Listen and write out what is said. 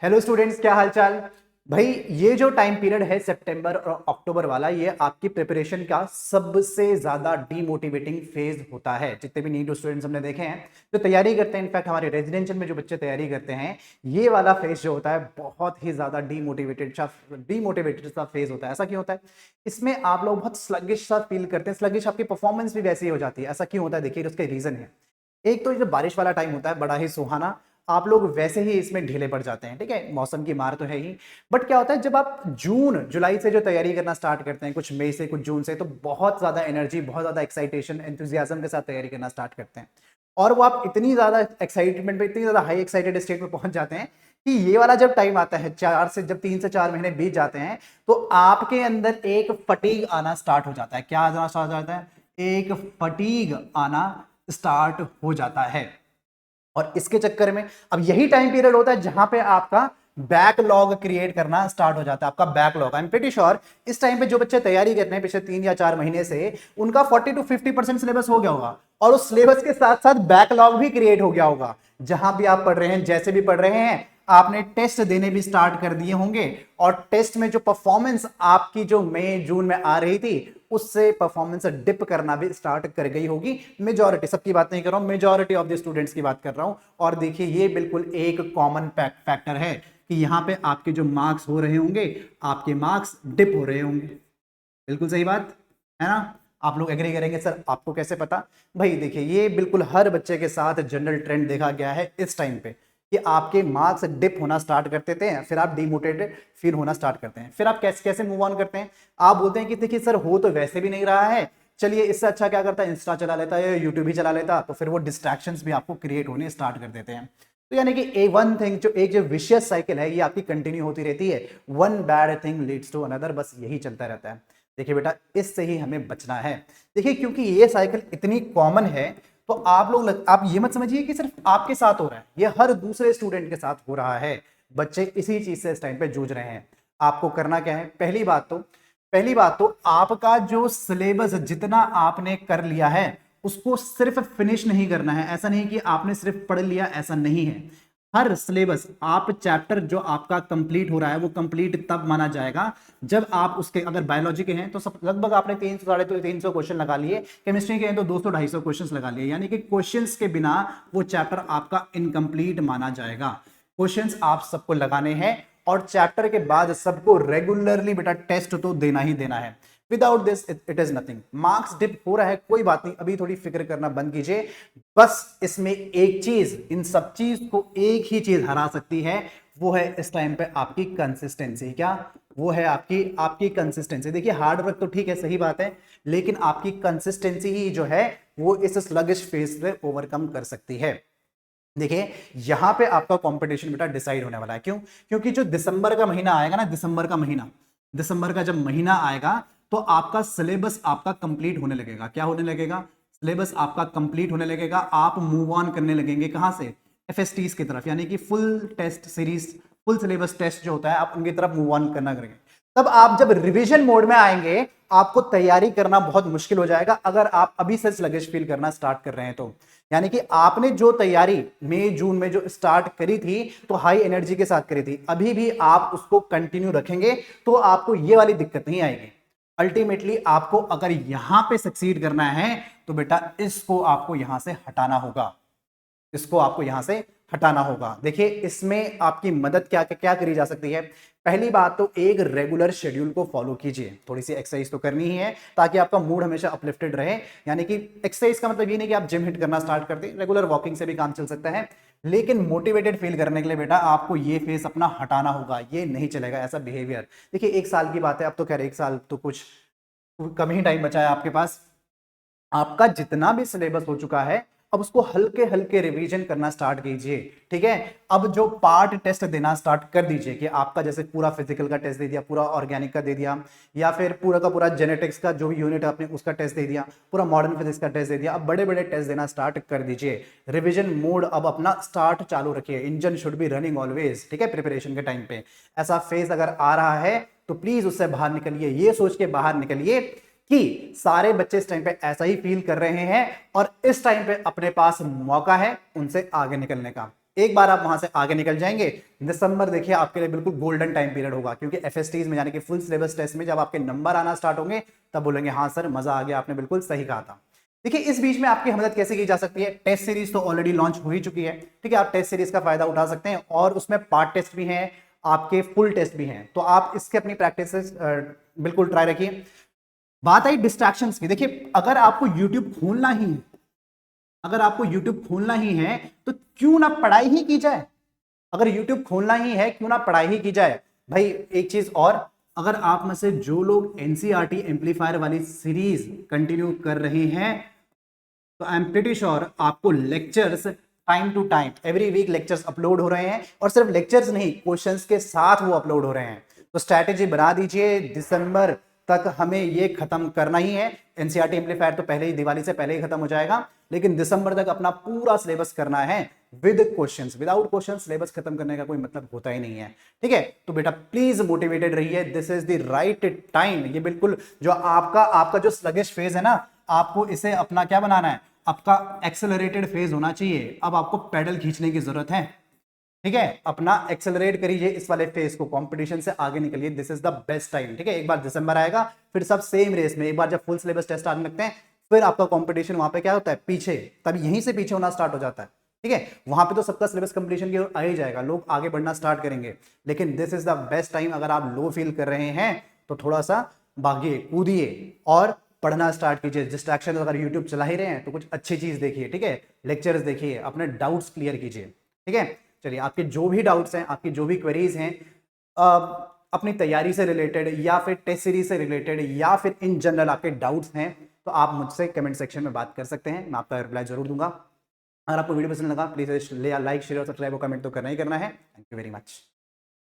Hello students, क्या हाल चाल। भाई ये जो टाइम पीरियड है सितंबर और अक्टूबर वाला, ये आपकी प्रिपरेशन का सबसे ज्यादा डीमोटिवेटिंग फेज होता है। जितने भी नीट स्टूडेंट्स हमने देखे हैं जो तैयारी करते हैं, इनफैक्ट हमारे रेजिडेंशियल में जो बच्चे तैयारी करते हैं, ये वाला फेज जो होता है बहुत ही ज्यादा डीमोटिवेटेड सा फेज होता है। ऐसा क्यों होता है? इसमें आप लोग बहुत स्लगिश सा फील करते हैं, स्लगिश, आपकी परफॉर्मेंस भी वैसी ही हो जाती है। ऐसा क्यों होता है? देखिए उसके रीजन है। एक तो ये जो बारिश वाला टाइम होता है बड़ा ही सुहाना, आप लोग वैसे ही इसमें ढीले पड़ जाते हैं। ठीक है, मौसम की मार तो है ही। बट क्या होता है, जब आप जून जुलाई से जो तैयारी करना स्टार्ट करते हैं, कुछ मई से कुछ जून से, तो बहुत ज्यादा एनर्जी, बहुत ज्यादा एक्साइटेशन, एंथुजियाज्म के साथ तैयारी करना स्टार्ट करते हैं। और वो आप इतनी ज्यादा एक्साइटमेंट में, इतनी ज्यादा हाई एक्साइटेड स्टेट में पहुंच जाते हैं कि ये वाला जब टाइम आता है, जब 3 से 4 महीने बीत जाते हैं, तो आपके अंदर एक फटीग आना स्टार्ट हो जाता है। क्या आना स्टार्ट हो जाता है? एक फटीग आना स्टार्ट हो जाता है। और इसके चक्कर में अब यही टाइम पीरियड होता है जहां पे आपका बैकलॉग क्रिएट करना स्टार्ट हो जाता है। आपका backlog, I am pretty sure इस टाइम पे जो बच्चे तैयारी करते हैं पिछले 3 या 4 महीने से, उनका 40 to 50% सिलेबस हो गया होगा, और उस सिलेबस के साथ साथ बैकलॉग भी क्रिएट हो गया होगा। जहां भी आप पढ़ रहे हैं, जैसे भी पढ़ रहे हैं, आपने टेस्ट देने भी स्टार्ट कर दिए होंगे, और टेस्ट में जो परफॉर्मेंस आपकी जो मई जून में आ रही थी, उससे परफॉर्मेंस डिप करना भी स्टार्ट कर गई होगी। मेजॉरिटी, सबकी बात नहीं कर रहा हूं, मेजॉरिटी ऑफ द स्टूडेंट्स की बात कर रहा हूं। और देखिए ये बिल्कुल एक कॉमन फैक्टर है कि यहां पे आपके जो मार्क्स हो रहे होंगे, आपके मार्क्स डिप हो रहे होंगे। बिल्कुल सही बात है ना? आप लोग एग्री करेंगे सर, आपको कैसे पता? भाई देखिए, ये बिल्कुल हर बच्चे के साथ जनरल ट्रेंड देखा गया है इस टाइम पे, कि आपके मार्क्स डिप होना स्टार्ट करते थे, फिर आप डिमोटिवेटेड फील होना स्टार्ट करते हैं। फिर आप कैसे कैसे मूव ऑन करते हैं? आप बोलते हैं कि देखिए सर, हो तो वैसे भी नहीं रहा है, चलिए इससे अच्छा क्या करता है, इंस्टा चला लेता है या यूट्यूब ही चला लेता। तो फिर वो डिस्ट्रैक्शंस भी आपको क्रिएट होने स्टार्ट कर देते हैं। तो यानी कि एक जो विशियस साइकिल है, ये आपकी कंटिन्यू होती रहती है। One bad thing leads to another, बस यही चलता रहता है। देखिए बेटा, इससे ही हमें बचना है। देखिए क्योंकि ये साइकिल इतनी कॉमन है, तो आप ये मत समझिए कि सिर्फ आपके साथ हो रहा है, ये हर दूसरे स्टूडेंट के साथ हो रहा है। बच्चे इसी चीज से इस टाइम पे जूझ रहे हैं। आपको करना क्या है? पहली बात तो आपका जो सिलेबस जितना आपने कर लिया है, उसको सिर्फ फिनिश नहीं करना है। ऐसा नहीं कि आपने सिर्फ पढ़ लिया, ऐसा नहीं है। हर सिलेबस, आप चैप्टर जो आपका कंप्लीट हो रहा है, वो कंप्लीट तब माना जाएगा जब आप उसके, अगर बायोलॉजी के हैं तो सब लगभग आपने 300 साढ़े 300 क्वेश्चन लगा लिए, केमिस्ट्री के हैं तो 200 250 क्वेश्चन लगा लिए, यानी कि क्वेश्चंस के बिना वो चैप्टर आपका इनकम्प्लीट माना जाएगा। क्वेश्चंस आप सबको लगाने हैं, और चैप्टर के बाद सबको रेगुलरली बेटा टेस्ट तो देना ही देना है। Without this it is nothing. Marks dip हो रहा है, कोई बात नहीं, अभी थोड़ी फिक्र करना बंद कीजिए। बस इसमें एक चीज, इन सब चीज को एक ही चीज हरा सकती है, वो है इस टाइम पे आपकी कंसिस्टेंसी। क्या? वो है आपकी आपकी कंसिस्टेंसी। देखिए हार्ड वर्क तो ठीक है, सही बात है, लेकिन आपकी कंसिस्टेंसी ही जो है वो इस स्लगिश फेज से ओवरकम कर सकती है। देखिए यहां पे आपका कंपटीशन बेटा डिसाइड होने वाला है। क्यों? क्योंकि जो दिसंबर का महीना आएगा ना, दिसंबर का जब महीना आएगा, तो आपका सिलेबस आपका कंप्लीट होने लगेगा। क्या होने लगेगा? सिलेबस आपका कंप्लीट होने लगेगा। आप मूव ऑन करने लगेंगे कहां से? एफएसटीज की तरफ, यानी कि full test series, full syllabus test जो होता है, आप उनकी तरफ मूव ऑन करना करेंगे। तब आप जब रिवीजन मोड में आएंगे, आपको तैयारी करना बहुत मुश्किल हो जाएगा, अगर आप अभी से स्लगिश फील करना स्टार्ट कर रहे हैं तो। यानी कि आपने जो तैयारी मई जून में जो स्टार्ट करी थी, तो हाई एनर्जी के साथ करी थी, अभी भी आप उसको कंटिन्यू रखेंगे तो आपको ये वाली दिक्कत नहीं आएगी। अल्टीमेटली आपको अगर यहां पे सक्सीड करना है, तो बेटा इसको आपको यहां से हटाना होगा, इसको आपको यहां से हटाना होगा। देखिए इसमें आपकी मदद क्या क्या करी जा सकती है। पहली बात तो एक रेगुलर शेड्यूल को फॉलो कीजिए। थोड़ी सी एक्सरसाइज तो करनी ही है, ताकि आपका मूड हमेशा अपलिफ्टेड रहे। यानी कि एक्सरसाइज का मतलब ये नहीं कि आप जिम हिट करना स्टार्ट कर दें, रेगुलर वॉकिंग से भी काम चल सकता है, लेकिन मोटिवेटेड फील करने के लिए बेटा आपको ये फेस अपना हटाना होगा। ये नहीं चलेगा ऐसा बिहेवियर। देखिए 1 साल की बात है, अब तो खैर 1 साल तो कुछ कम ही टाइम बचा है आपके पास। आपका जितना भी सिलेबस हो चुका है, अब उसको हल्के हल्के रिवीजन करना स्टार्ट कीजिए। ठीक है, अब जो पार्ट टेस्ट देना स्टार्ट कर दीजिए, कि आपका जैसे पूरा फिजिकल का टेस्ट दे दिया, पूरा ऑर्गेनिक का दे दिया, या फिर पूरा का पूरा जेनेटिक्स का जो भी यूनिट आपने उसका टेस्ट दे दिया, पूरा मॉडर्न फिजिक्स का टेस्ट दे दिया। अब बड़े बड़े टेस्ट देना स्टार्ट कर दीजिए। रिविजन मोड अब अपना स्टार्ट चालू रखिए। Engine should be running always. ठीक है, प्रिपरेशन के टाइम पे ऐसा फेज अगर आ रहा है, तो प्लीज उससे बाहर निकलिए। ये सोच के बाहर निकलिए कि सारे बच्चे इस टाइम पे ऐसा ही फील कर रहे हैं, और इस टाइम पे अपने पास मौका है उनसे आगे निकलने का। एक बार आप वहां से आगे निकल जाएंगे, दिसंबर देखिए आपके लिए बिल्कुल गोल्डन टाइम पीरियड होगा, क्योंकि एफएसटीज में यानी कि फुल सिलेबस टेस्ट में जब आपके नंबर आना स्टार्ट होंगे तब बोलेंगे हाँ सर मजा आ गया, आपने बिल्कुल सही कहा था। देखिए इस बीच में आपकी मदद कैसे की जा सकती है, टेस्ट सीरीज तो ऑलरेडी लॉन्च हो ही चुकी है, ठीक है, आप टेस्ट सीरीज का फायदा उठा सकते हैं और उसमें पार्ट टेस्ट भी हैं, आपके फुल टेस्ट भी हैं, तो आप इसके अपनी प्रैक्टिस बिल्कुल ट्राई रखिए। बात आई डिस्ट्रैक्शंस की, देखिए अगर आपको यूट्यूब खोलना ही है, अगर आपको यूट्यूब खोलना ही है तो क्यों ना पढ़ाई ही की जाए, अगर यूट्यूब खोलना ही है क्यों ना पढ़ाई ही की जाए। भाई एक चीज और, अगर आप में से जो लोग एनसीईआरटी एम्पलीफायर वाली सीरीज कंटिन्यू कर रहे हैं तो आई एम प्रीटी श्योर आपको lectures time to time every week lectures upload हो रहे हैं, और सिर्फ लेक्चर्स नहीं क्वेश्चंस के साथ वो अपलोड हो रहे हैं। तो स्ट्रैटेजी बना दीजिए, दिसंबर तक हमें ये खत्म करना ही है। एनसीईआरटी एम्पलीफायर तो पहले ही दिवाली से पहले ही खत्म हो जाएगा, लेकिन दिसंबर तक अपना पूरा सिलेबस करना है with questions, without questions syllabus खत्म करने का कोई मतलब होता ही नहीं है, ठीक है। तो बेटा प्लीज मोटिवेटेड रहिए, this is the right time. ये बिल्कुल जो आपका जो स्लगिश फेज है ना, आपको इसे अपना क्या बनाना है, आपका एक्सेलरेटेड फेज होना चाहिए। अब आपको पैडल खींचने की जरूरत है, ठीक है, अपना एक्सेलरेट करिए इस वाले फेज को, कंपटीशन से आगे निकलिए, this is the best time, ठीक है। एक बार दिसंबर आएगा फिर सब सेम रेस में, एक बार जब फुल सिलेबस टेस्ट आने लगते हैं फिर आपका कंपटीशन वहां पे क्या होता है पीछे, तब यहीं से पीछे होना स्टार्ट हो जाता है, ठीक है। वहां पे तो सबका सिलेबस कंप्लीशन की ओर आ ही जाएगा, लोग आगे बढ़ना स्टार्ट करेंगे, लेकिन this is the best time. अगर आप लो फील कर रहे हैं तो थोड़ा सा भागिए कूदिए और पढ़ना स्टार्ट कीजिए। डिस्ट्रैक्शन अगर यूट्यूब चला ही रहे हैं तो कुछ अच्छी चीज देखिए, ठीक है, लेक्चर्स देखिए, अपने डाउट्स क्लियर कीजिए, ठीक है। चलिए आपके जो भी डाउट्स हैं, आपकी जो भी क्वेरीज हैं, अपनी तैयारी से रिलेटेड या फिर टेस्ट सीरीज से रिलेटेड या फिर इन जनरल आपके डाउट्स हैं तो आप मुझसे कमेंट सेक्शन में बात कर सकते हैं, मैं आपका रिप्लाई जरूर दूंगा। अगर आपको वीडियो पसंद लगा प्लीज लाइक शेयर और सब्सक्राइब और कमेंट तो करना ही करना है। Thank you very much.